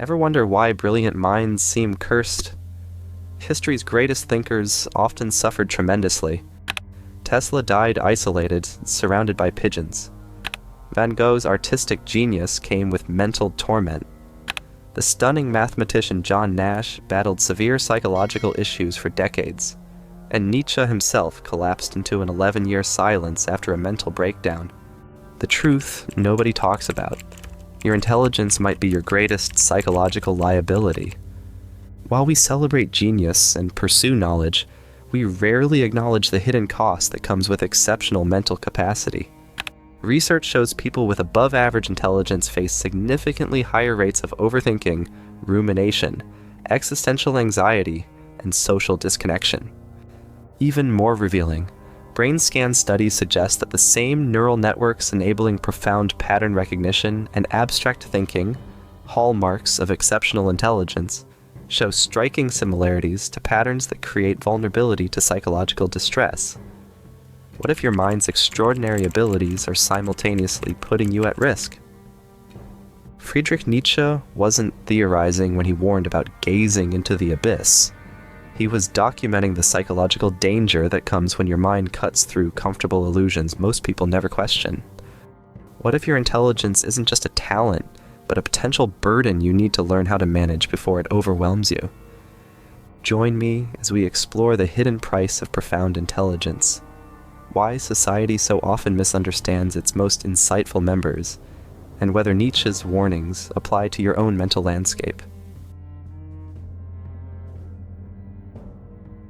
Ever wonder why brilliant minds seem cursed? History's greatest thinkers often suffered tremendously. Tesla died isolated, surrounded by pigeons. Van Gogh's artistic genius came with mental torment. The stunning mathematician John Nash battled severe psychological issues for decades, and Nietzsche himself collapsed into an 11-year silence after a mental breakdown. The truth nobody talks about. Your intelligence might be your greatest psychological liability. While we celebrate genius and pursue knowledge, we rarely acknowledge the hidden cost that comes with exceptional mental capacity. Research shows people with above-average intelligence face significantly higher rates of overthinking, rumination, existential anxiety, and social disconnection. Even more revealing, brain scan studies suggest that the same neural networks enabling profound pattern recognition and abstract thinking, hallmarks of exceptional intelligence, show striking similarities to patterns that create vulnerability to psychological distress. What if your mind's extraordinary abilities are simultaneously putting you at risk? Friedrich Nietzsche wasn't theorizing when he warned about gazing into the abyss. He was documenting the psychological danger that comes when your mind cuts through comfortable illusions most people never question. What if your intelligence isn't just a talent, but a potential burden you need to learn how to manage before it overwhelms you? Join me as we explore the hidden price of profound intelligence, why society so often misunderstands its most insightful members, and whether Nietzsche's warnings apply to your own mental landscape.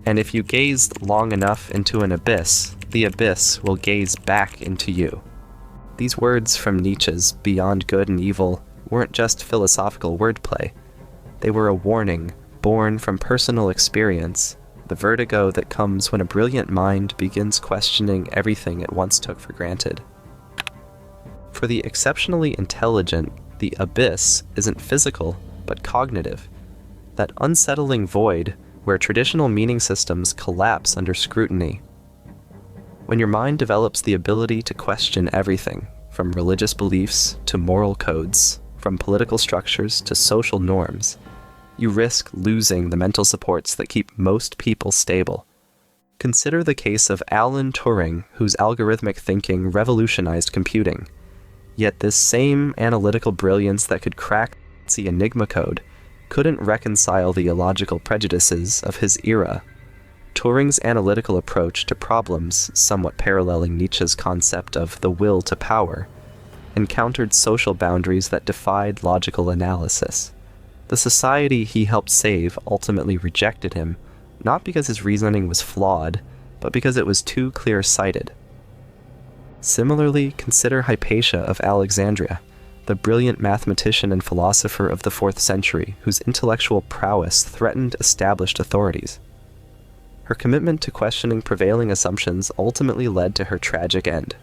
And if you gaze long enough into an abyss, the abyss will gaze back into you. These words from Nietzsche's Beyond Good and Evil weren't just philosophical wordplay. They were a warning born from personal experience, the vertigo that comes when a brilliant mind begins questioning everything it once took for granted. For the exceptionally intelligent, the abyss isn't physical, but cognitive. That unsettling void where traditional meaning systems collapse under scrutiny. When your mind develops the ability to question everything, from religious beliefs to moral codes, from political structures to social norms, you risk losing the mental supports that keep most people stable. Consider the case of Alan Turing, whose algorithmic thinking revolutionized computing. Yet this same analytical brilliance that could crack the Enigma code couldn't reconcile the illogical prejudices of his era. Turing's analytical approach to problems, somewhat paralleling Nietzsche's concept of the will to power, encountered social boundaries that defied logical analysis. The society he helped save ultimately rejected him, not because his reasoning was flawed, but because it was too clear-sighted. Similarly, consider Hypatia of Alexandria, the brilliant mathematician and philosopher of the 4th century whose intellectual prowess threatened established authorities. Her commitment to questioning prevailing assumptions ultimately led to her tragic end.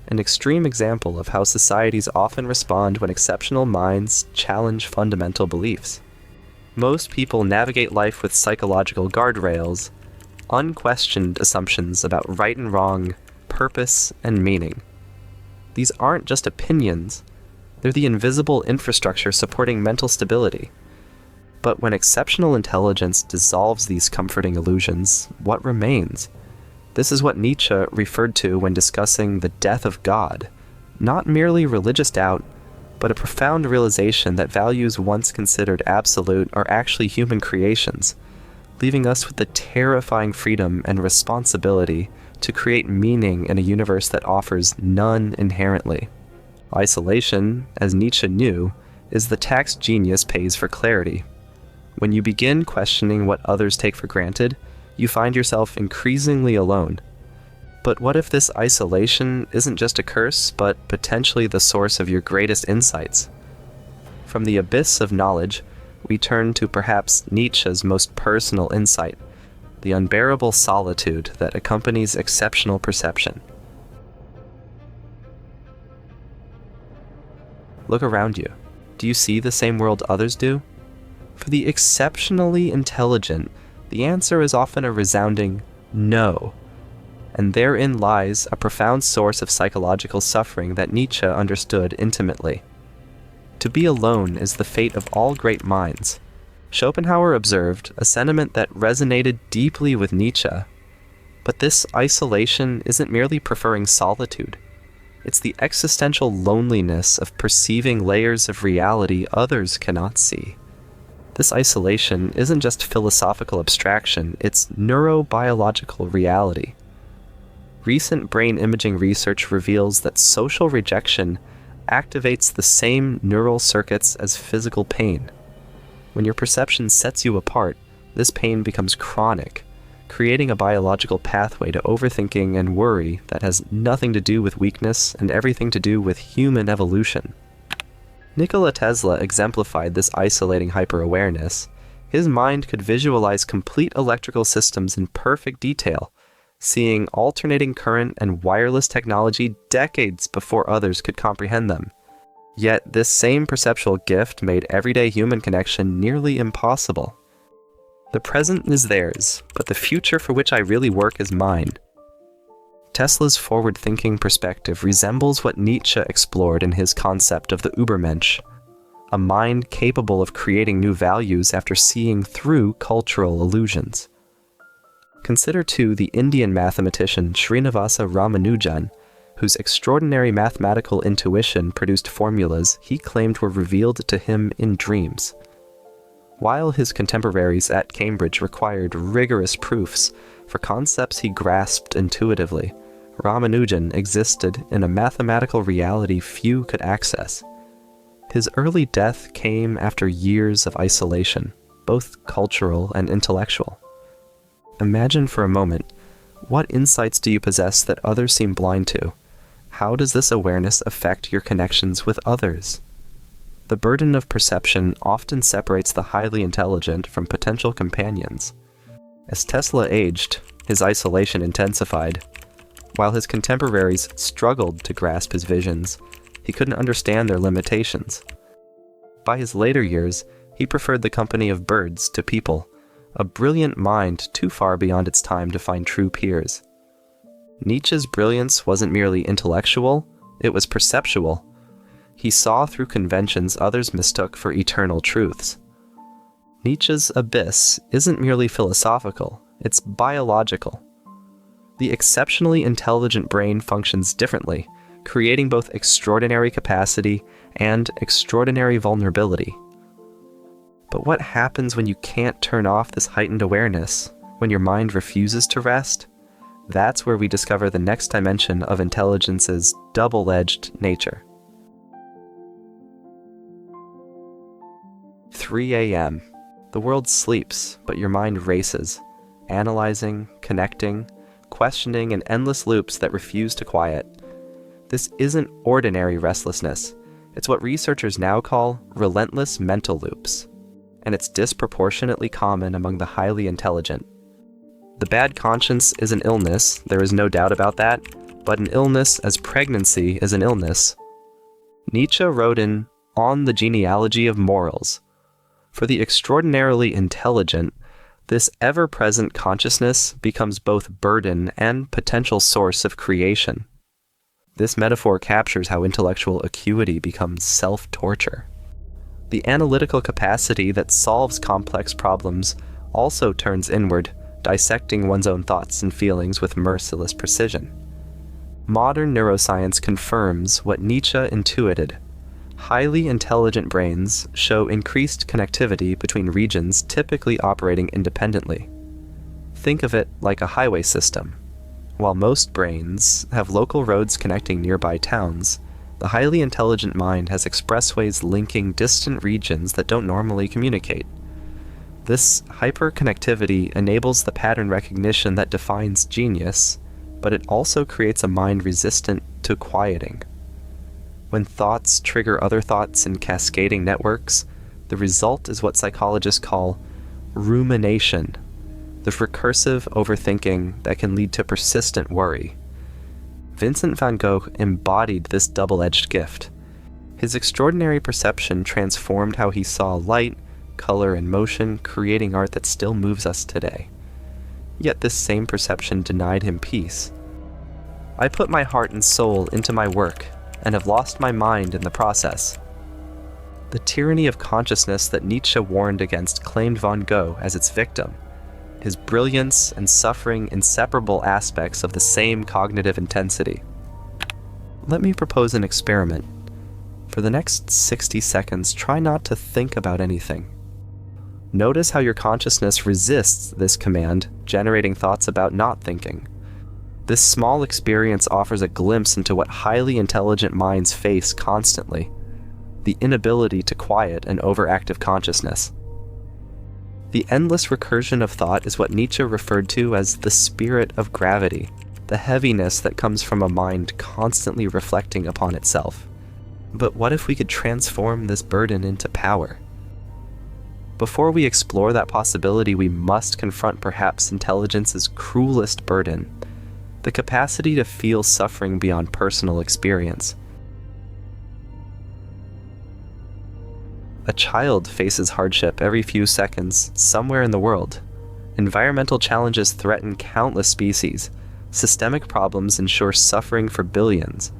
An extreme example of how societies often respond when exceptional minds challenge fundamental beliefs. Most people navigate life with psychological guardrails, unquestioned assumptions about right and wrong, purpose and meaning. These aren't just opinions, they're the invisible infrastructure supporting mental stability. But when exceptional intelligence dissolves these comforting illusions, what remains? This is what Nietzsche referred to when discussing the death of God, not merely religious doubt, but a profound realization that values once considered absolute are actually human creations, leaving us with the terrifying freedom and responsibility to create meaning in a universe that offers none inherently. Isolation, as Nietzsche knew, is the tax genius pays for clarity. When you begin questioning what others take for granted, you find yourself increasingly alone. But what if this isolation isn't just a curse, but potentially the source of your greatest insights? From the abyss of knowledge, we turn to perhaps Nietzsche's most personal insight, the unbearable solitude that accompanies exceptional perception. Look around you. Do you see the same world others do? For the exceptionally intelligent, the answer is often a resounding no. And therein lies a profound source of psychological suffering that Nietzsche understood intimately. To be alone is the fate of all great minds. Schopenhauer observed a sentiment that resonated deeply with Nietzsche. But this isolation isn't merely preferring solitude. It's the existential loneliness of perceiving layers of reality others cannot see. This isolation isn't just philosophical abstraction, it's neurobiological reality. Recent brain imaging research reveals that social rejection activates the same neural circuits as physical pain. When your perception sets you apart, this pain becomes chronic, creating a biological pathway to overthinking and worry that has nothing to do with weakness and everything to do with human evolution. Nikola Tesla exemplified this isolating hyper-awareness. His mind could visualize complete electrical systems in perfect detail, seeing alternating current and wireless technology decades before others could comprehend them. Yet this same perceptual gift made everyday human connection nearly impossible. The present is theirs, but the future for which I really work is mine. Tesla's forward-thinking perspective resembles what Nietzsche explored in his concept of the Übermensch, a mind capable of creating new values after seeing through cultural illusions. Consider too the Indian mathematician Srinivasa Ramanujan, whose extraordinary mathematical intuition produced formulas he claimed were revealed to him in dreams. While his contemporaries at Cambridge required rigorous proofs for concepts he grasped intuitively, Ramanujan existed in a mathematical reality few could access. His early death came after years of isolation, both cultural and intellectual. Imagine for a moment, what insights do you possess that others seem blind to? How does this awareness affect your connections with others? The burden of perception often separates the highly intelligent from potential companions. As Tesla aged, his isolation intensified. While his contemporaries struggled to grasp his visions, he couldn't understand their limitations. By his later years, he preferred the company of birds to people, a brilliant mind too far beyond its time to find true peers. Nietzsche's brilliance wasn't merely intellectual, it was perceptual. He saw through conventions others mistook for eternal truths. Nietzsche's abyss isn't merely philosophical, it's biological. The exceptionally intelligent brain functions differently, creating both extraordinary capacity and extraordinary vulnerability. But what happens when you can't turn off this heightened awareness, when your mind refuses to rest? That's where we discover the next dimension of intelligence's double-edged nature. 3 a.m. The world sleeps, but your mind races, analyzing, connecting, questioning in endless loops that refuse to quiet. This isn't ordinary restlessness. It's what researchers now call relentless mental loops, and it's disproportionately common among the highly intelligent. The bad conscience is an illness, there is no doubt about that, but an illness as pregnancy is an illness. Nietzsche wrote in On the Genealogy of Morals, for the extraordinarily intelligent, this ever-present consciousness becomes both burden and potential source of creation. This metaphor captures how intellectual acuity becomes self-torture. The analytical capacity that solves complex problems also turns inward, dissecting one's own thoughts and feelings with merciless precision. Modern neuroscience confirms what Nietzsche intuited. Highly intelligent brains show increased connectivity between regions typically operating independently. Think of it like a highway system. While most brains have local roads connecting nearby towns, the highly intelligent mind has expressways linking distant regions that don't normally communicate. This hyperconnectivity enables the pattern recognition that defines genius, but it also creates a mind resistant to quieting. When thoughts trigger other thoughts in cascading networks, the result is what psychologists call rumination, the recursive overthinking that can lead to persistent worry. Vincent van Gogh embodied this double-edged gift. His extraordinary perception transformed how he saw light, color, and motion, creating art that still moves us today. Yet this same perception denied him peace. I put my heart and soul into my work, and have lost my mind in the process. The tyranny of consciousness that Nietzsche warned against claimed van Gogh as its victim. His brilliance and suffering inseparable aspects of the same cognitive intensity. Let me propose an experiment. For the next 60 seconds, try not to think about anything. Notice how your consciousness resists this command, generating thoughts about not thinking. This small experience offers a glimpse into what highly intelligent minds face constantly: the inability to quiet an overactive consciousness. The endless recursion of thought is what Nietzsche referred to as the spirit of gravity, the heaviness that comes from a mind constantly reflecting upon itself. But what if we could transform this burden into power? Before we explore that possibility, we must confront perhaps intelligence's cruelest burden: the capacity to feel suffering beyond personal experience. A child faces hardship every few seconds somewhere in the world. Environmental challenges threaten countless species. Systemic problems ensure suffering for billions.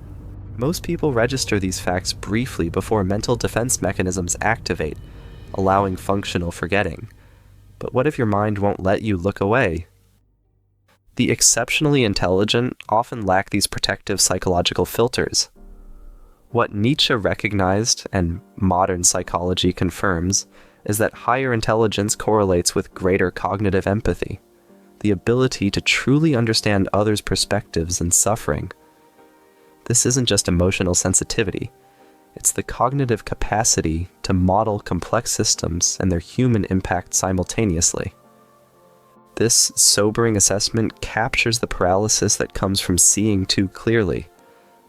Most people register these facts briefly before mental defense mechanisms activate, allowing functional forgetting. But what if your mind won't let you look away? The exceptionally intelligent often lack these protective psychological filters. What Nietzsche recognized, and modern psychology confirms, is that higher intelligence correlates with greater cognitive empathy, the ability to truly understand others' perspectives and suffering. This isn't just emotional sensitivity. It's the cognitive capacity to model complex systems and their human impact simultaneously. This sobering assessment captures the paralysis that comes from seeing too clearly.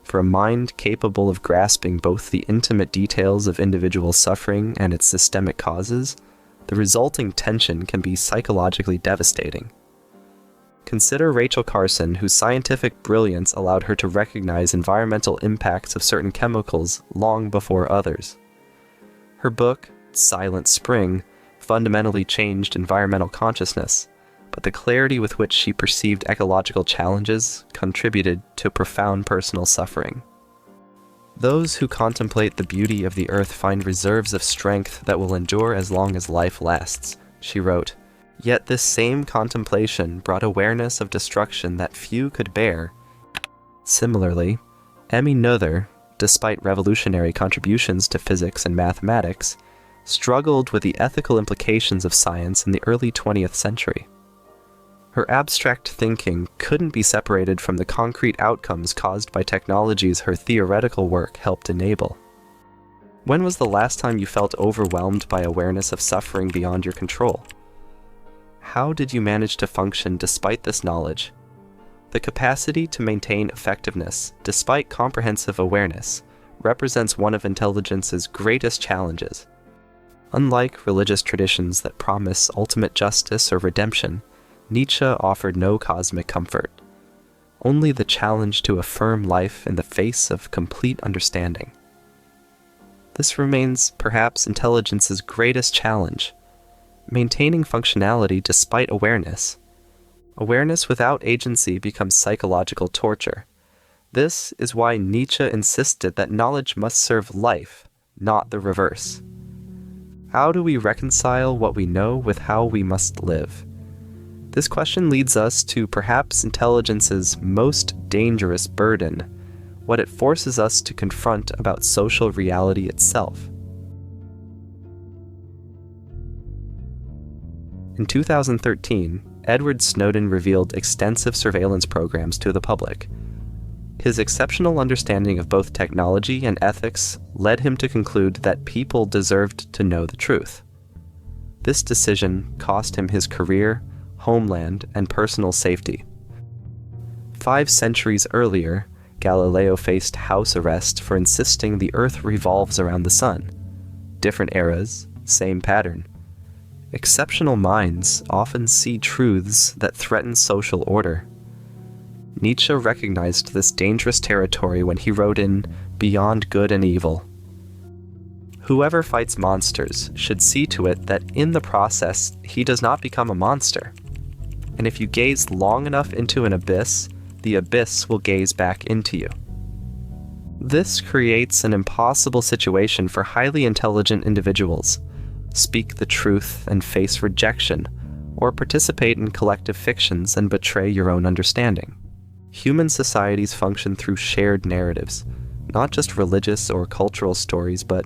For a mind capable of grasping both the intimate details of individual suffering and its systemic causes, the resulting tension can be psychologically devastating. Consider Rachel Carson, whose scientific brilliance allowed her to recognize environmental impacts of certain chemicals long before others. Her book, Silent Spring, fundamentally changed environmental consciousness, but the clarity with which she perceived ecological challenges contributed to profound personal suffering. Those who contemplate the beauty of the earth find reserves of strength that will endure as long as life lasts, she wrote. Yet this same contemplation brought awareness of destruction that few could bear. Similarly, Emmy Noether, despite revolutionary contributions to physics and mathematics, struggled with the ethical implications of science in the early 20th century. Her abstract thinking couldn't be separated from the concrete outcomes caused by technologies her theoretical work helped enable. When was the last time you felt overwhelmed by awareness of suffering beyond your control? How did you manage to function despite this knowledge? The capacity to maintain effectiveness despite comprehensive awareness represents one of intelligence's greatest challenges. Unlike religious traditions that promise ultimate justice or redemption, Nietzsche offered no cosmic comfort, only the challenge to affirm life in the face of complete understanding. This remains perhaps intelligence's greatest challenge: maintaining functionality despite awareness. Awareness without agency becomes psychological torture. This is why Nietzsche insisted that knowledge must serve life, not the reverse. How do we reconcile what we know with how we must live? This question leads us to perhaps intelligence's most dangerous burden, what it forces us to confront about social reality itself. In 2013, Edward Snowden revealed extensive surveillance programs to the public. His exceptional understanding of both technology and ethics led him to conclude that people deserved to know the truth. This decision cost him his career, homeland, and personal safety. 5 centuries earlier, Galileo faced house arrest for insisting the Earth revolves around the sun. Different eras, same pattern. Exceptional minds often see truths that threaten social order. Nietzsche recognized this dangerous territory when he wrote in Beyond Good and Evil. Whoever fights monsters should see to it that in the process he does not become a monster. And if you gaze long enough into an abyss, the abyss will gaze back into you. This creates an impossible situation for highly intelligent individuals. Speak the truth and face rejection, or participate in collective fictions and betray your own understanding. Human societies function through shared narratives, not just religious or cultural stories, but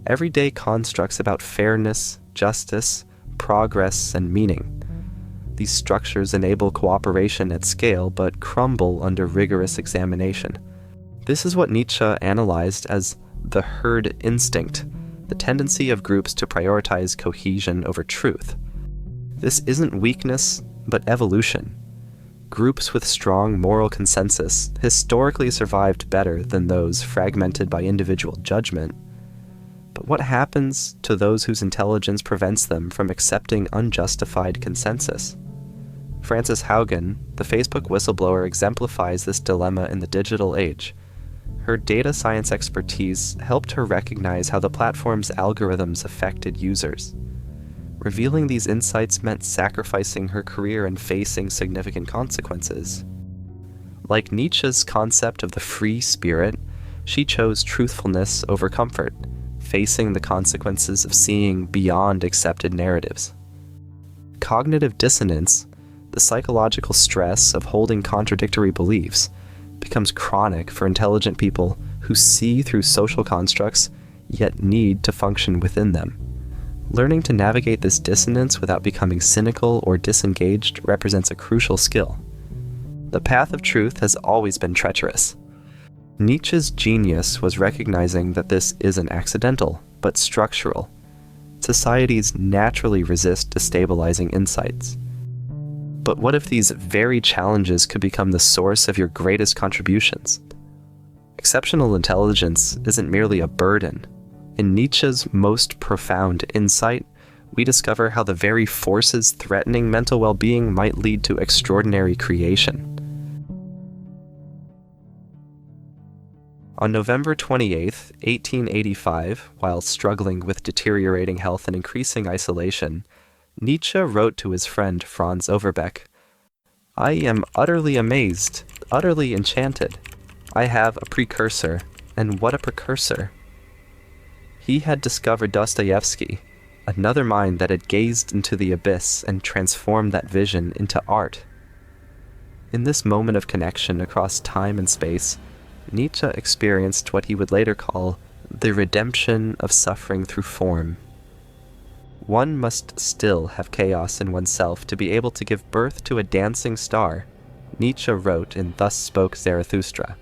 everyday constructs about fairness, justice, progress, and meaning. These structures enable cooperation at scale, but crumble under rigorous examination. This is what Nietzsche analyzed as the herd instinct, the tendency of groups to prioritize cohesion over truth. This isn't weakness, but evolution. Groups with strong moral consensus historically survived better than those fragmented by individual judgment. But what happens to those whose intelligence prevents them from accepting unjustified consensus? Frances Haugen, the Facebook whistleblower, exemplifies this dilemma in the digital age. Her data science expertise helped her recognize how the platform's algorithms affected users. Revealing these insights meant sacrificing her career and facing significant consequences. Like Nietzsche's concept of the free spirit, she chose truthfulness over comfort, facing the consequences of seeing beyond accepted narratives. Cognitive dissonance, the psychological stress of holding contradictory beliefs, becomes chronic for intelligent people who see through social constructs yet need to function within them. Learning to navigate this dissonance without becoming cynical or disengaged represents a crucial skill. The path of truth has always been treacherous. Nietzsche's genius was recognizing that this isn't accidental, but structural. Societies naturally resist destabilizing insights. But what if these very challenges could become the source of your greatest contributions? Exceptional intelligence isn't merely a burden. In Nietzsche's most profound insight, we discover how the very forces threatening mental well-being might lead to extraordinary creation. On November 28, 1885, while struggling with deteriorating health and increasing isolation, Nietzsche wrote to his friend Franz Overbeck, "I am utterly amazed, utterly enchanted. I have a precursor, and what a precursor!" He had discovered Dostoevsky, another mind that had gazed into the abyss and transformed that vision into art. In this moment of connection across time and space, Nietzsche experienced what he would later call the redemption of suffering through form. One must still have chaos in oneself to be able to give birth to a dancing star, Nietzsche wrote in Thus Spoke Zarathustra.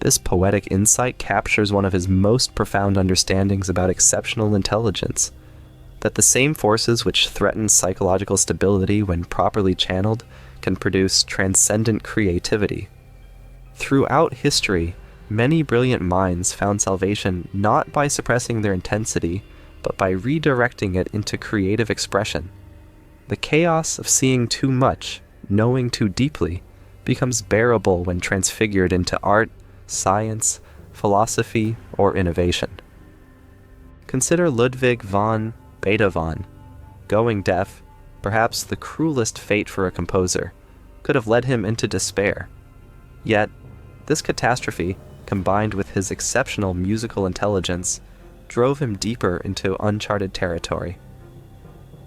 This poetic insight captures one of his most profound understandings about exceptional intelligence, that the same forces which threaten psychological stability when properly channeled can produce transcendent creativity. Throughout history, many brilliant minds found salvation not by suppressing their intensity, but by redirecting it into creative expression. The chaos of seeing too much, knowing too deeply, becomes bearable when transfigured into art, science, philosophy, or innovation. Consider Ludwig van Beethoven. Going deaf, perhaps the cruelest fate for a composer, could have led him into despair. Yet, this catastrophe, combined with his exceptional musical intelligence, drove him deeper into uncharted territory.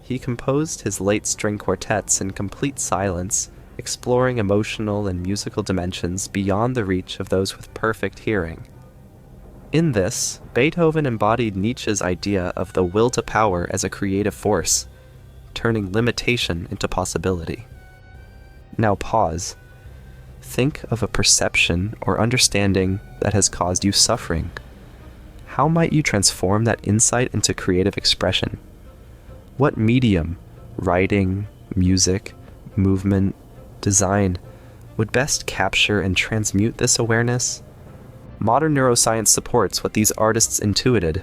He composed his late string quartets in complete silence, exploring emotional and musical dimensions beyond the reach of those with perfect hearing. In this, Beethoven embodied Nietzsche's idea of the will to power as a creative force, turning limitation into possibility. Now pause. Think of a perception or understanding that has caused you suffering. How might you transform that insight into creative expression? What medium, writing, music, movement, design, would best capture and transmute this awareness? Modern neuroscience supports what these artists intuited.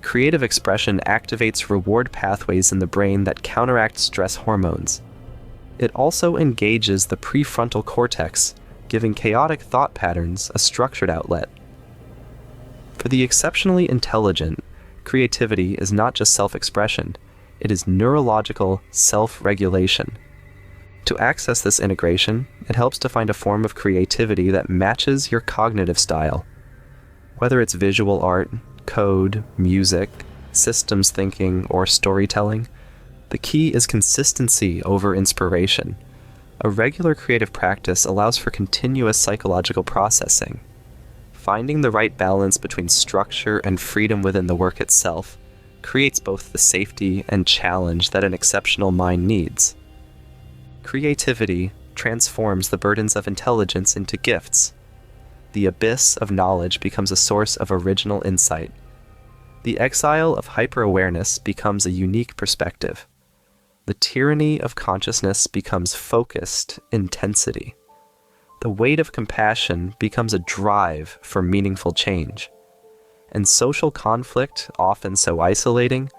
Creative expression activates reward pathways in the brain that counteract stress hormones. It also engages the prefrontal cortex, giving chaotic thought patterns a structured outlet. For the exceptionally intelligent, creativity is not just self-expression, it is neurological self-regulation. To access this integration, it helps to find a form of creativity that matches your cognitive style. Whether it's visual art, code, music, systems thinking, or storytelling, the key is consistency over inspiration. A regular creative practice allows for continuous psychological processing. Finding the right balance between structure and freedom within the work itself creates both the safety and challenge that an exceptional mind needs. Creativity transforms the burdens of intelligence into gifts. The abyss of knowledge becomes a source of original insight. The exile of hyperawareness becomes a unique perspective. The tyranny of consciousness becomes focused intensity. The weight of compassion becomes a drive for meaningful change. And social conflict, often so isolating,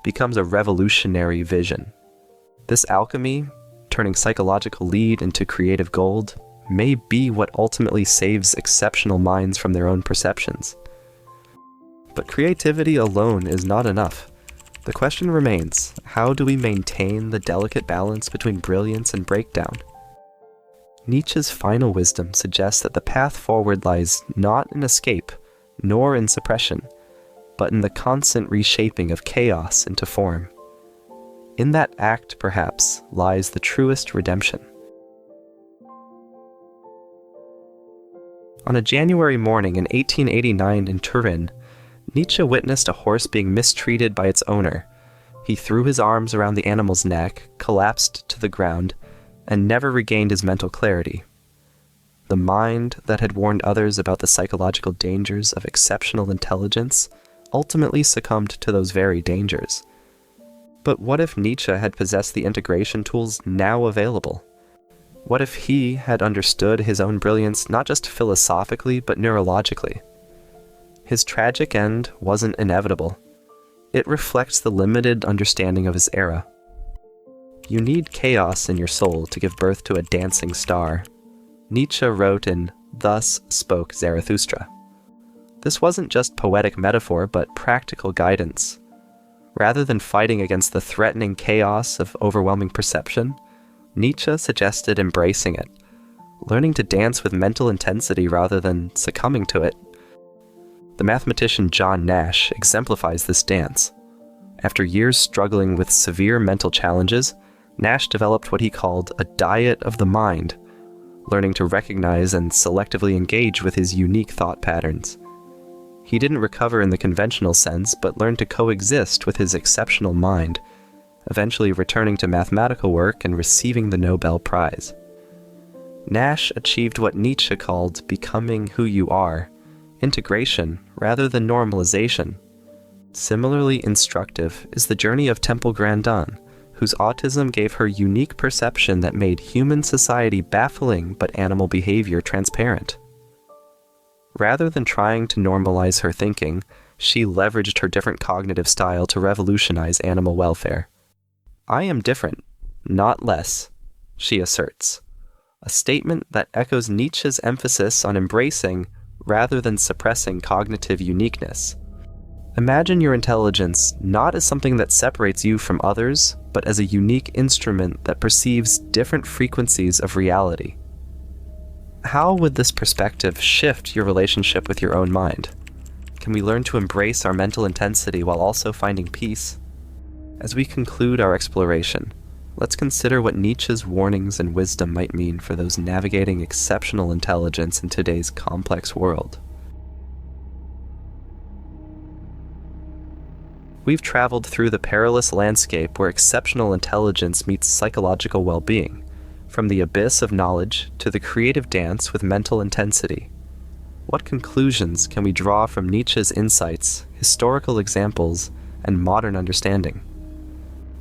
becomes a revolutionary vision. This alchemy, turning psychological lead into creative gold, may be what ultimately saves exceptional minds from their own perceptions. But creativity alone is not enough. The question remains, how do we maintain the delicate balance between brilliance and breakdown? Nietzsche's final wisdom suggests that the path forward lies not in escape, nor in suppression, but in the constant reshaping of chaos into form. In that act, perhaps, lies the truest redemption. On a January morning in 1889 in Turin, Nietzsche witnessed a horse being mistreated by its owner. He threw his arms around the animal's neck, collapsed to the ground, and never regained his mental clarity. The mind that had warned others about the psychological dangers of exceptional intelligence ultimately succumbed to those very dangers. But what if Nietzsche had possessed the integration tools now available? What if he had understood his own brilliance not just philosophically but neurologically? His tragic end wasn't inevitable. It reflects the limited understanding of his era. You need chaos in your soul to give birth to a dancing star. Nietzsche wrote in Thus Spoke Zarathustra. This wasn't just poetic metaphor, but practical guidance. Rather than fighting against the threatening chaos of overwhelming perception, Nietzsche suggested embracing it, learning to dance with mental intensity rather than succumbing to it. The mathematician John Nash exemplifies this dance. After years struggling with severe mental challenges, Nash developed what he called a diet of the mind, learning to recognize and selectively engage with his unique thought patterns. He didn't recover in the conventional sense, but learned to coexist with his exceptional mind, eventually returning to mathematical work and receiving the Nobel Prize. Nash achieved what Nietzsche called becoming who you are, integration rather than normalization. Similarly instructive is the journey of Temple Grandin, whose autism gave her unique perception that made human society baffling but animal behavior transparent. Rather than trying to normalize her thinking, she leveraged her different cognitive style to revolutionize animal welfare. I am different, not less, she asserts, a statement that echoes Nietzsche's emphasis on embracing rather than suppressing cognitive uniqueness. Imagine your intelligence not as something that separates you from others, but as a unique instrument that perceives different frequencies of reality. How would this perspective shift your relationship with your own mind? Can we learn to embrace our mental intensity while also finding peace? As we conclude our exploration, let's consider what Nietzsche's warnings and wisdom might mean for those navigating exceptional intelligence in today's complex world. We've traveled through the perilous landscape where exceptional intelligence meets psychological well-being, from the abyss of knowledge to the creative dance with mental intensity. What conclusions can we draw from Nietzsche's insights, historical examples, and modern understanding?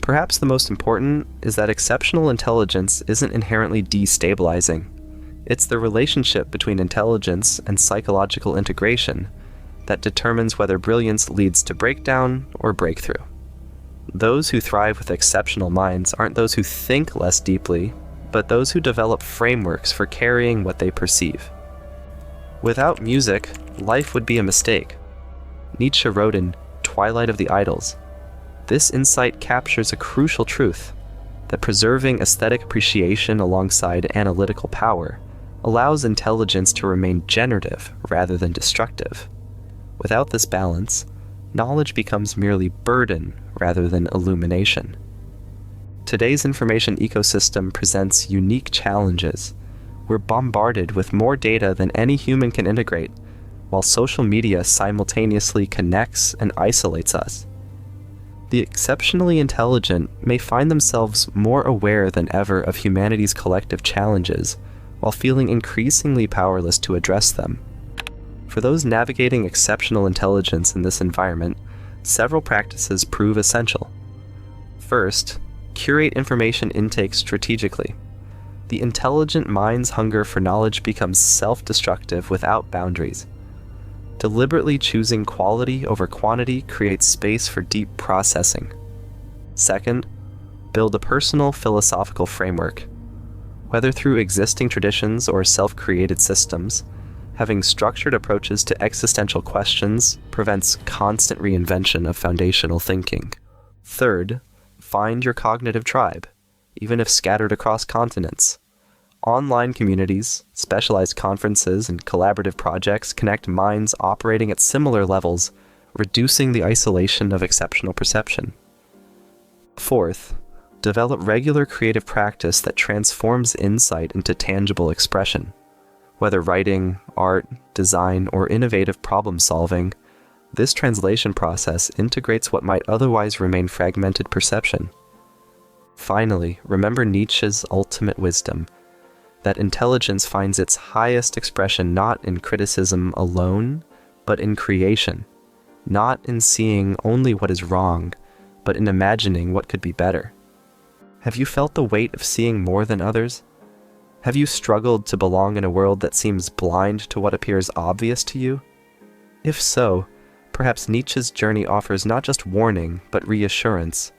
Perhaps the most important is that exceptional intelligence isn't inherently destabilizing. It's the relationship between intelligence and psychological integration that determines whether brilliance leads to breakdown or breakthrough. Those who thrive with exceptional minds aren't those who think less deeply, but those who develop frameworks for carrying what they perceive. Without music, life would be a mistake. Nietzsche wrote in Twilight of the Idols, this insight captures a crucial truth, that preserving aesthetic appreciation alongside analytical power allows intelligence to remain generative rather than destructive. Without this balance, knowledge becomes merely burden rather than illumination. Today's information ecosystem presents unique challenges. We're bombarded with more data than any human can integrate, while social media simultaneously connects and isolates us. The exceptionally intelligent may find themselves more aware than ever of humanity's collective challenges, while feeling increasingly powerless to address them. For those navigating exceptional intelligence in this environment, several practices prove essential. First, curate information intake strategically. The intelligent mind's hunger for knowledge becomes self-destructive without boundaries. Deliberately choosing quality over quantity creates space for deep processing. Second, build a personal philosophical framework. Whether through existing traditions or self-created systems, having structured approaches to existential questions prevents constant reinvention of foundational thinking. Third, find your cognitive tribe, even if scattered across continents. Online communities, specialized conferences, and collaborative projects connect minds operating at similar levels, reducing the isolation of exceptional perception. Fourth, develop regular creative practice that transforms insight into tangible expression. Whether writing, art, design, or innovative problem-solving, this translation process integrates what might otherwise remain fragmented perception. Finally, remember Nietzsche's ultimate wisdom, that intelligence finds its highest expression not in criticism alone, but in creation, not in seeing only what is wrong, but in imagining what could be better. Have you felt the weight of seeing more than others? Have you struggled to belong in a world that seems blind to what appears obvious to you? If so, perhaps Nietzsche's journey offers not just warning, but reassurance,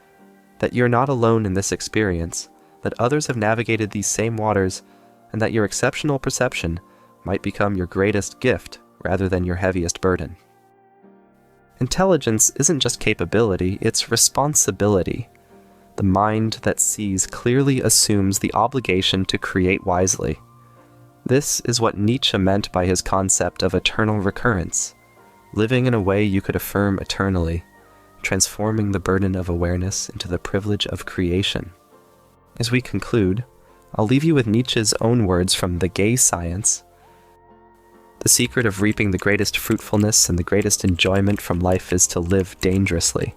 that you're not alone in this experience, that others have navigated these same waters, and that your exceptional perception might become your greatest gift rather than your heaviest burden. Intelligence isn't just capability, it's responsibility. The mind that sees clearly assumes the obligation to create wisely. This is what Nietzsche meant by his concept of eternal recurrence, living in a way you could affirm eternally, transforming the burden of awareness into the privilege of creation. As we conclude, I'll leave you with Nietzsche's own words from The Gay Science. The secret of reaping the greatest fruitfulness and the greatest enjoyment from life is to live dangerously.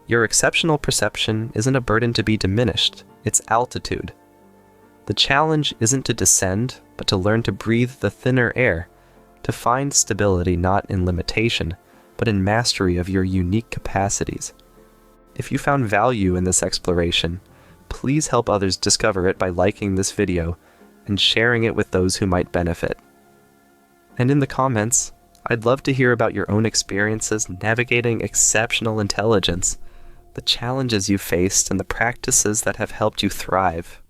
Your exceptional perception isn't a burden to be diminished, it's altitude. The challenge isn't to descend, but to learn to breathe the thinner air, to find stability not in limitation, but in mastery of your unique capacities. If you found value in this exploration, please help others discover it by liking this video and sharing it with those who might benefit. And in the comments, I'd love to hear about your own experiences navigating exceptional intelligence, the challenges you faced, and the practices that have helped you thrive.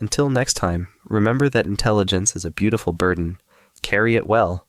Until next time, remember that intelligence is a beautiful burden. Carry it well,